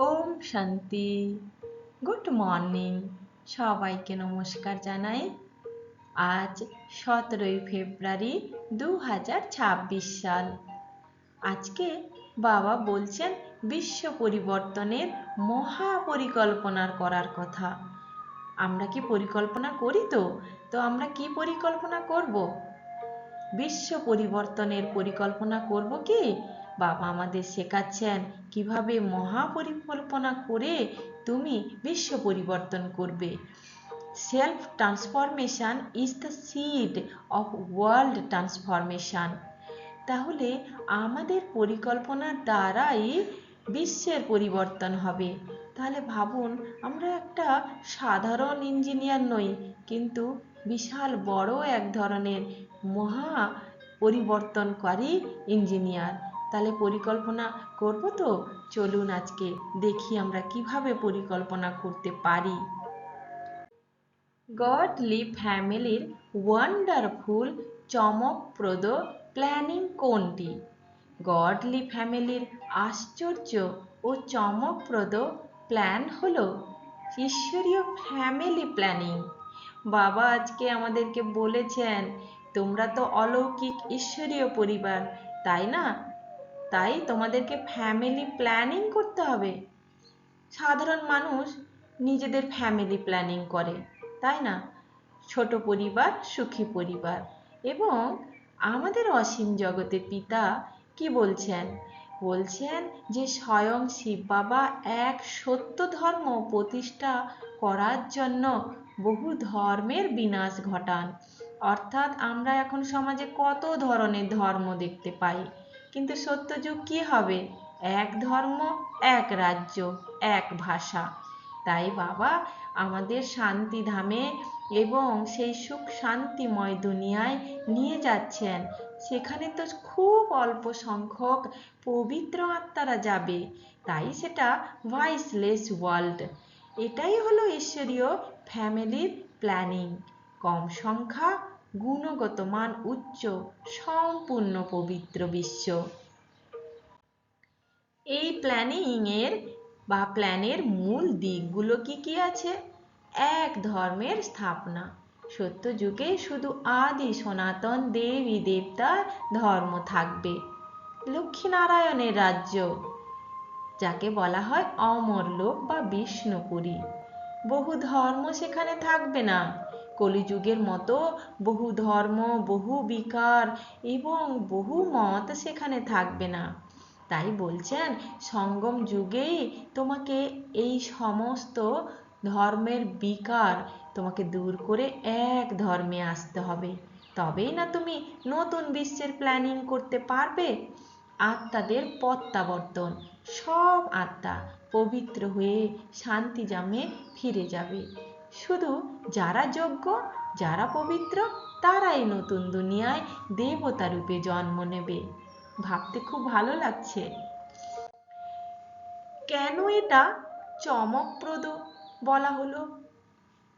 ওম শান্তি। Good morning. সবাইকে নমস্কার জানাই। আজ 17 ফেব্রুয়ারি 2026 সাল। আজকে বাবা বলছেন বিশ্ব পরিবর্তনের মহা পরিকল্পনার করার কথা। আমরা কি পরিকল্পনা করি? তো আমরা কি পরিকল্পনা করব? বিশ্ব পরিবর্তনের পরিকল্পনা করব কি? বাবা আমাদের শেখাচ্ছেন কিভাবে মহা পরিকল্পনা করে তুমি বিশ্ব পরিবর্তন করবে। Self transformation is the seed of world transformation. তাহলে আমাদের পরিকল্পনার দ্বারাই বিশ্বের পরিবর্তন হবে। তাহলে ভাবুন, আমরা একটা সাধারণ ইঞ্জিনিয়ার নই, কিন্তু বিশাল বড় এক ধরনের মহা পরিবর্তনকারী ইঞ্জিনিয়ার। তাহলে পরিকল্পনা করব তো? চলুন আজকে দেখি আমরা কিভাবে পরিকল্পনা করতে পারি। গডলি ফ্যামিলির ওয়ান্ডারফুল চমকপ্রদ প্ল্যানিং কোনটি? গডলি ফ্যামিলির আশ্চর্য ও চমকপ্রদ প্ল্যান হলো ঈশ্বরীয় ফ্যামিলি প্ল্যানিং। বাবা আজকে আমাদেরকে বলেছেন, তোমরা তো অলৌকিক ঈশ্বরীয় পরিবার, তাই না? তাই তোমাদেরকে ফ্যামিলি প্ল্যানিং করতে হবে। সাধারণ মানুষ নিজেদের ফ্যামিলি প্ল্যানিং করে, তাই না? ছোট পরিবার, সুখী পরিবার। এবং আমাদের অসীম জগতের পিতা কি বলছেন? বলছেন যে স্বয়ং শিব বাবা এক সত্য ধর্ম প্রতিষ্ঠা করার জন্য বহু ধর্মের বিনাশ ঘটান। অর্থাৎ আমরা এখন সমাজে কত ধরনের ধর্ম দেখতে পাই, কিন্তু সত্যযুগ কি হবে? এক ধর্ম, এক রাজ্য, এক ভাষা। তাই বাবা আমাদের শান্তিধামে এবং সেই সুখ শান্তিময় দুনিয়ায় নিয়ে যাচ্ছেন। সেখানে তো খুব অল্প সংখ্যক পবিত্র আত্মারা যাবে, তাই সেটা ভয়েসলেস ওয়ার্ল্ড। এটাই হলো ঈশ্বরীয় ফ্যামিলির প্ল্যানিং। কম সংখ্যা, গুণগত মান উচ্চ, সম্পূর্ণ পবিত্র বিশ্ব। এই প্ল্যানের মূল দিকগুলো কি কি আছে? এক ধর্মের স্থাপনা। সত্য যুগে শুধু আদি সনাতন দেবী দেবতার ধর্ম থাকবে। লক্ষ্মীনারায়ণের রাজ্য, যাকে বলা হয় অমরলোক বা বিষ্ণুপুরী। বহু ধর্ম সেখানে থাকবে না। কলিযুগের মতো বহু ধর্ম, বহু বিকার এবং বহু মত সেখানে থাকবে না। তাই বলছেন সঙ্গম যুগেই তোমাকে এই সমস্ত ধর্মের বিকার তোমাকে দূর করে এক ধর্মে আসতে হবে। তবেই না তুমি নতুন বিশ্বের প্ল্যানিং করতে পারবে। আত্মাদের প্রত্যাবর্তন, সব আত্মা পবিত্র হয়ে শান্তিধামে ফিরে যাবে। শুধু যারা যোগ্য, যারা পবিত্র, তারাই নতুন দুনিয়ায় দেবতা রূপে জন্ম নেবে। ভাবতে খুব ভালো লাগছে। কেন এটা চমকপ্রদ বলা হলো?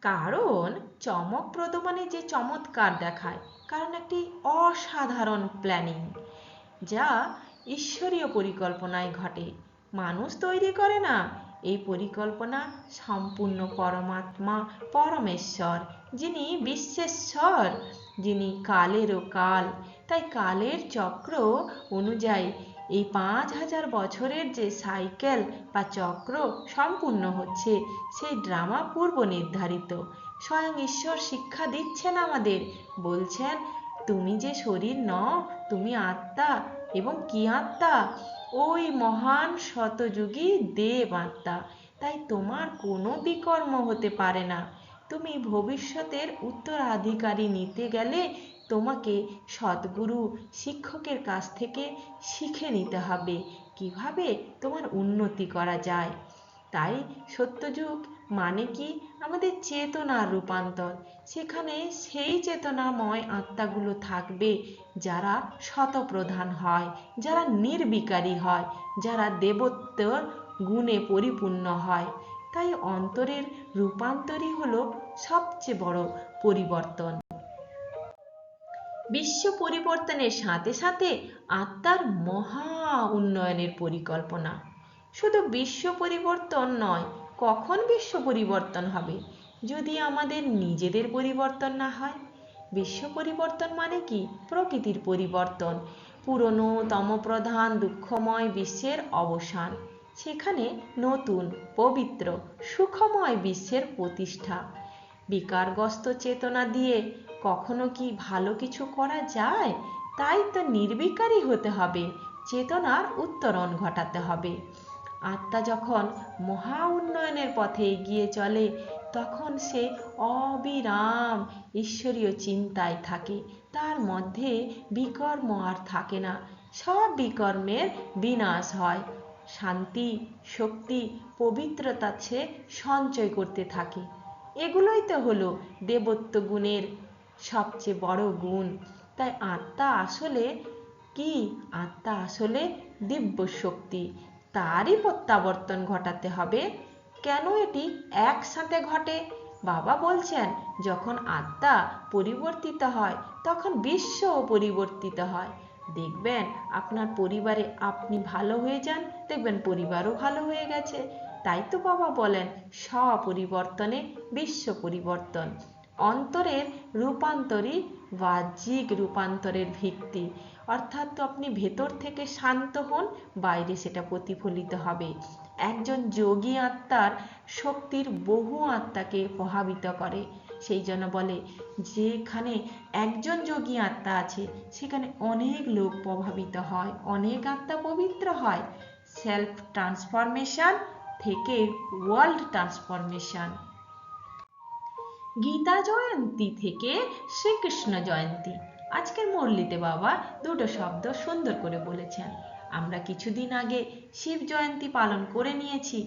কারণ চমকপ্রদ মানে যে চমৎকার দেখায়, কারণ একটি অসাধারণ প্ল্যানিং যা ঈশ্বরীয় পরিকল্পনায় ঘটে। মানুষ তৈরি করে না। এই পরিকল্পনা সম্পূর্ণ পরমাত্মা পরমেশ্বর, যিনি বিশ্বেশ্বর, যিনি কালেরও কাল। তাই কালের চক্র অনুযায়ী এই 5000 বছরের যে সাইকেল বা চক্র সম্পূর্ণ হচ্ছে, সেই ড্রামা পূর্ব নির্ধারিত। স্বয়ং ঈশ্বর শিক্ষা দিচ্ছেন আমাদের, বলছেন তুমি যে শরীর নও, তুমি আত্মা। এবং কি আত্মা? ওই মহান শতযুগী দেব আত্মা। তাই তোমার কোনো বিকর্ম হতে পারে না। তুমি ভবিষ্যতের উত্তরাধিকারী নিতে গেলে তোমাকে সদ্গুরু শিক্ষকের কাছ থেকে শিখে নিতে হবে কিভাবে তোমার উন্নতি করা যায়। তাই সত্যযুগ মানে কি? আমাদের চেতনার রূপান্তর। সেখানে সেই চেতনাময় আত্মাগুলো থাকবে যারা শতপ্রধান হয়, যারা নির্বিকারী হয়, যারা দেবত্বর গুণে পরিপূর্ণ হয়। তাই অন্তরের রূপান্তরই হলো সবচেয়ে বড় পরিবর্তন। বিশ্ব পরিবর্তনের সাথে সাথে আত্মার মহা উন্নয়নের পরিকল্পনা। শুধু বিশ্ব পরিবর্তন নয়, কখন বিশ্ব পরিবর্তন হবে? যদি আমাদের নিজেদের পরিবর্তন না হয়। বিশ্ব পরিবর্তন মানে কি? প্রকৃতির পরিবর্তন, পুরনো তমপ্রধান দুঃখময় বিশ্বের অবসান, সেখানে নতুন পবিত্র সুখময় বিশ্বের প্রতিষ্ঠা। বিকারগ্রস্ত চেতনা দিয়ে কখনো কি ভালো কিছু করা যায়? তাই তো নির্বিকারী হতে হবে, চেতনার উত্তরণ ঘটাতে হবে। আত্মা যখন মহা উন্নয়নের পথে এগিয়ে চলে, তখন সে অবিরাম ঈশ্বরীয় চিন্তায় থাকে। তার মধ্যে বিকর্ম আর থাকে না, সব বিকর্মের বিনাশ হয়। শান্তি, শক্তি, পবিত্রতা সে সঞ্চয় করতে থাকে। এগুলোই তো হলো দেবত্ব গুণের সবচেয়ে বড় গুণ। তাই আত্মা আসলে কি? আত্মা আসলে দিব্য শক্তি, তারই প্রত্যাবর্তন ঘটাতে হবে। কেন এটি একসাথে ঘটে? বাবা বলছেন, যখন আত্মা পরিবর্তিত হয়, তখন বিশ্বও পরিবর্তিত হয়। দেখবেন আপনার পরিবারে আপনি ভালো হয়ে যান, দেখবেন পরিবারও ভালো হয়ে গেছে। তাই তো বাবা বলেন, স্বপরিবর্তনে বিশ্ব পরিবর্তন। অন্তরের রূপান্তরই বাহ্যিক রূপান্তরের ভিত্তি। অর্থাৎ তো আপনি ভেতর থেকে শান্ত হন, বাইরে সেটা প্রতিফলিত হবে। একজন যোগী আত্মার শক্তির বহু আত্মাকে প্রভাবিত করে। সেই জন্য বলে, যেখানে একজন যোগী আত্মা আছে, সেখানে অনেক লোক প্রভাবিত হয়, অনেক আত্মা পবিত্র হয়। সেলফ ট্রান্সফরমেশন থেকে ওয়ার্ল্ড ট্রান্সফরমেশন। গীতা জয়ন্তী থেকে শ্রীকৃষ্ণ জয়ন্তী। আজকের মুরলিতে বাবা দুটো শব্দ সুন্দর করে বলেছেন। আমরা কিছুদিন আগে শিব জয়ন্তী পালন করে নিয়েছি।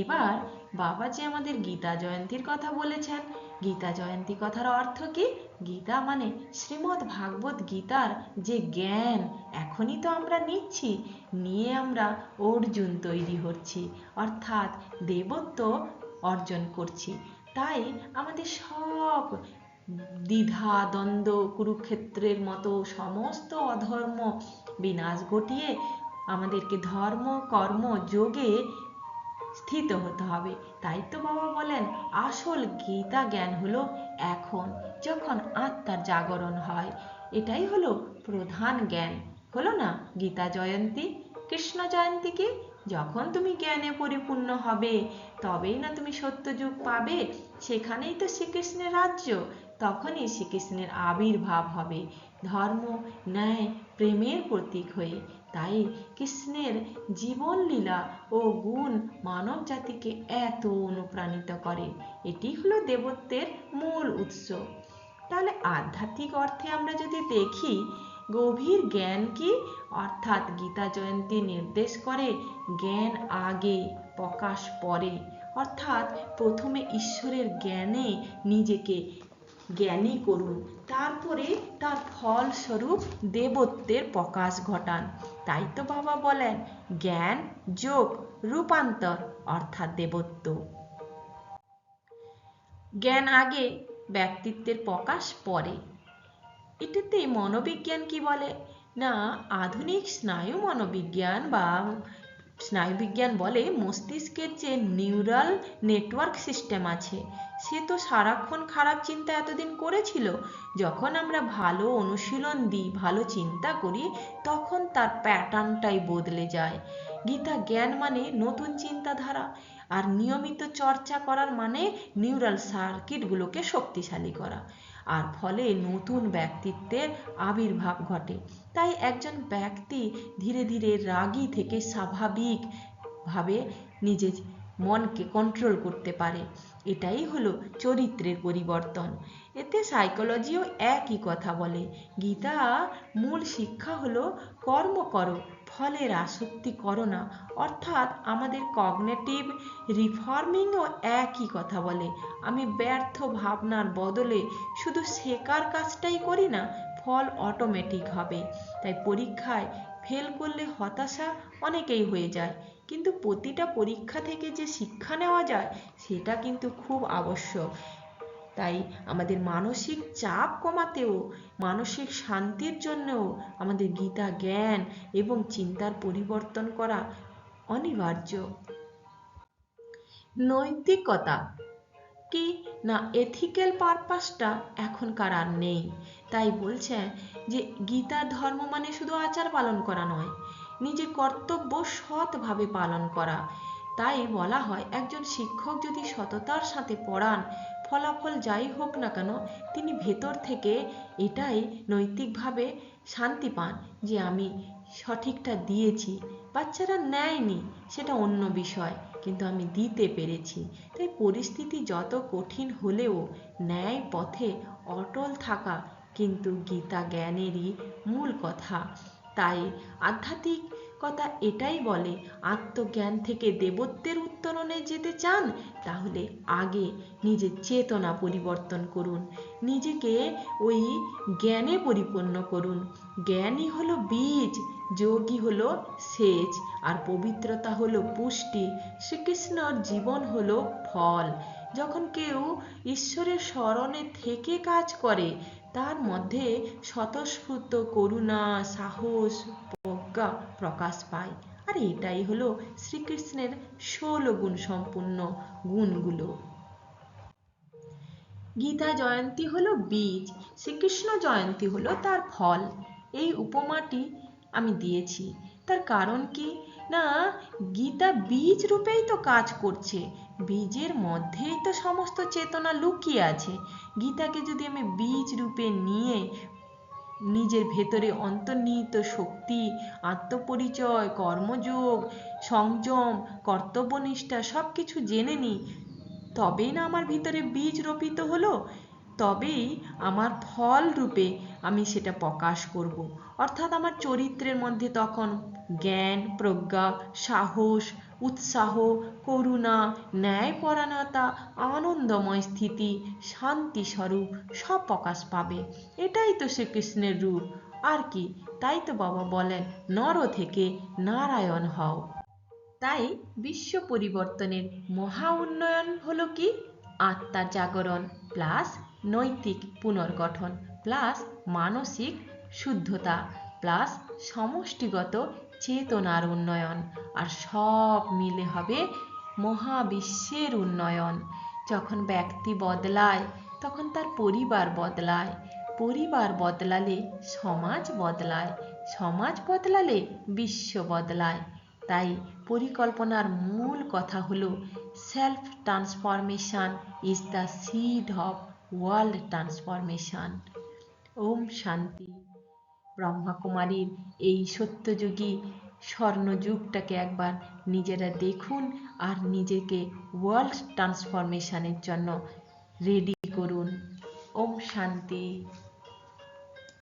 এবার বাবা যে আমাদের গীতা জয়ন্তীর কথা বলেছেন, গীতা জয়ন্তী কথার অর্থ কি? গীতা মানে শ্রীমদ্ ভাগবত গীতার যে জ্ঞান, এখনই তো আমরা নিচ্ছি, নিয়ে আমরা অর্জুন তৈরি হচ্ছি, অর্থাৎ দেবত্ব অর্জন করছি। তাই আমাদের সব দ্বিধা দ্বন্দ্ব, কুরুক্ষেত্রের মতো সমস্ত অধর্ম বিনাশ ঘটিয়ে আমাদেরকে ধর্ম কর্ম যোগে স্থিত হতে হবে। তাই তো বাবা বলেন, আসল গীতা জ্ঞান হলো এখন, যখন আত্মার জাগরণ হয়। এটাই হলো প্রধান জ্ঞান। হলো না গীতা জয়ন্তী? কৃষ্ণ জয়ন্তী কি? যখন তুমি জ্ঞানে পরিপূর্ণ হবে, তবেই না তুমি সত্যযুগ পাবে। সেখানেই তো শ্রীকৃষ্ণের রাজ্য, তখনই শ্রীকৃষ্ণের আবির্ভাব হবে, ধর্ম ন্যায় প্রেমের প্রতীক হয়ে। তাই কৃষ্ণের জীবন লীলা ও গুণ মানব জাতিকে এত অনুপ্রাণিত করে। এটি হলো দেবত্বের মূল উৎস। তাহলে আধ্যাত্মিক অর্থে আমরা যদি দেখি, গভীর জ্ঞান কি? অর্থাৎ গীতা জয়ন্তী নির্দেশ করে, জ্ঞান আগে প্রকাশ পরে। অর্থাৎ প্রথমে ঈশ্বরের জ্ঞানে নিজেকে জ্ঞানী করুন, তারপরে তার ফলস্বরূপ দেবত্বের প্রকাশ ঘটান। তাই তো বাবা বলেন, জ্ঞান যোগ রূপান্তর অর্থাৎ দেবত্ব। জ্ঞান আগে, ব্যক্তিত্বের প্রকাশ পরে। এটাতে মনোবিজ্ঞান কি বলে? না, আধুনিক স্নায়ু মনোবিজ্ঞান বা স্নায়ুবিজ্ঞান বলে, মস্তিষ্কের যে নিউরাল নেটওয়ার্ক সিস্টেম আছে, সে তো সারাক্ষণ খারাপ চিন্তা এতদিন করেছিল। যখন আমরা ভালো অনুশীলন দিই, ভালো চিন্তা করি, তখন তার প্যাটার্নটাই বদলে যায়। গীতা জ্ঞান মানে নতুন চিন্তাধারা, আর নিয়মিত চর্চা করার মানে নিউরাল সার্কিটগুলোকে শক্তিশালী করা, আর ফলে নতুন ব্যক্তিত্বের আবির্ভাব ঘটে। তাই একজন ব্যক্তি ধীরে ধীরে রাগী থেকে স্বাভাবিকভাবে নিজের মনকে কন্ট্রোল করতে পারে। এটাই হলো চরিত্রের পরিবর্তন। এতে সাইকোলজিও একই কথা বলে। গীতা মূল শিক্ষা হলো, কর্ম করো, ফলের আসক্তি করো না। অর্থাৎ আমাদের কগনিটিভ রিফর্মিংও একই কথা বলে। আমি ব্যর্থ ভাবনার বদলে শুধু শেখার কাজটাই করি না, ফল অটোমেটিক হবে। তাই পরীক্ষায় ফেল করলে হতাশা অনেকেই হয়ে যায়, কিন্তু প্রতিটা পরীক্ষা থেকে যে শিক্ষা নেওয়া যায়, সেটা কিন্তু খুব আবশ্যক। তাই আমাদের মানসিক চাপ কমাতেও, মানসিক শান্তির জন্যও আমাদের গীতা জ্ঞান এবং চিন্তার পরিবর্তন করা অনিবার্য। নৈতিকতা কি না, এথিক্যাল পারপাসটা এখনকার আর নেই। তাই বলছে যে গীতার ধর্ম মানে শুধু আচার পালন করা নয়, নিজের কর্তব্য সৎভাবে পালন করা। তাই বলা হয় একজন শিক্ষক যদি সততার সাথে পড়ান, ফলাফল যাই হোক না কেন তিনি ভেতর থেকে এটাই নৈতিকভাবে শান্তি পান যে আমি সঠিকটা দিয়েছি। বাচ্চারা নেয়নি সেটা অন্য বিষয়, কিন্তু আমি দিতে পেরেছি। তাই পরিস্থিতি যত কঠিন হলেও ন্যায় পথে অটল থাকা কিন্তু গীতা জ্ঞানেরই মূল কথা। তাই আধ্যাত্মিকতা এটাই বলে, আত্মজ্ঞান থেকে দেবত্বের উত্তরণে যেতে চান তাহলে আগে নিজের চেতনা পরিবর্তন করুন, নিজেকে ওই জ্ঞানে পরিপূর্ণ করুন। জ্ঞানই হলো বীজ, যোগী হলো সেচ, আর পবিত্রতা হলো পুষ্টি। শ্রীকৃষ্ণর জীবন হলো ফল। যখন কেউ ঈশ্বরের স্মরণে থেকে কাজ করে তার মধ্যে স্বতঃস্ফূর্ত করুণা, সাহস, প্রজ্ঞা প্রকাশ পায়। আর এটাই হলো শ্রীকৃষ্ণের 16 গুণ সম্পূর্ণ গুণগুলো। গীতা জয়ন্তী হলো বীজ, শ্রীকৃষ্ণ জয়ন্তী হলো তার ফল। এই উপমাটি আমি দিয়েছি, তার কারণ কি না, গীতা বীজ রূপেই তো কাজ করছে, বীজের মধ্যেই তো সমস্ত চেতনা লুকিয়ে আছে। গীতাকে যদি আমি বীজ রূপে নিয়ে নিজের ভেতরে অন্তর্নিহিত শক্তি, আত্মপরিচয়, কর্মযোগ, সংযম, কর্তব্যনিষ্ঠা সব কিছু জেনে নিই, তবেই না আমার ভিতরে বীজ রোপিত হলো, তবেই আমার ফল রূপে আমি সেটা প্রকাশ করব। অর্থাৎ আমার চরিত্রের মধ্যে তখন জ্ঞান, প্রজ্ঞা, সাহস, উৎসাহ, করুণা, ন্যায়পরায়ণতা, আনন্দময় স্থিতি, শান্তি স্বরূপ সব প্রকাশ পাবে। এটাই তো শ্রীকৃষ্ণের রূপ, আর কি। তাই তো বাবা বলেন, নর থেকে নারায়ণ হও। তাই বিশ্ব পরিবর্তনের মহা উন্নয়ন হলো কি, আত্মার জাগরণ প্লাস নৈতিক পুনর্গঠন প্লাস মানসিক শুদ্ধতা প্লাস সমষ্টিগত চেতনার উন্নয়ন, আর সব মিলে হবে মহাবিশ্বের উন্নয়ন। যখন ব্যক্তি বদলায় তখন তার পরিবার বদলায়, পরিবার বদলালে সমাজ বদলায়, সমাজ বদলালে বিশ্ব বদলায়। তাই পরিকল্পনার মূল কথা হলো self transformation is the seed of world transformation. ওম শান্তি। ব্রহ্মাকুমারীর এই সত্যযুগী স্বর্ণযুগটাকে একবার নিজেরা দেখুন আর নিজেকে ওয়ার্ল্ড ট্রান্সফরমেশনের জন্য রেডি করুন। ওম শান্তি।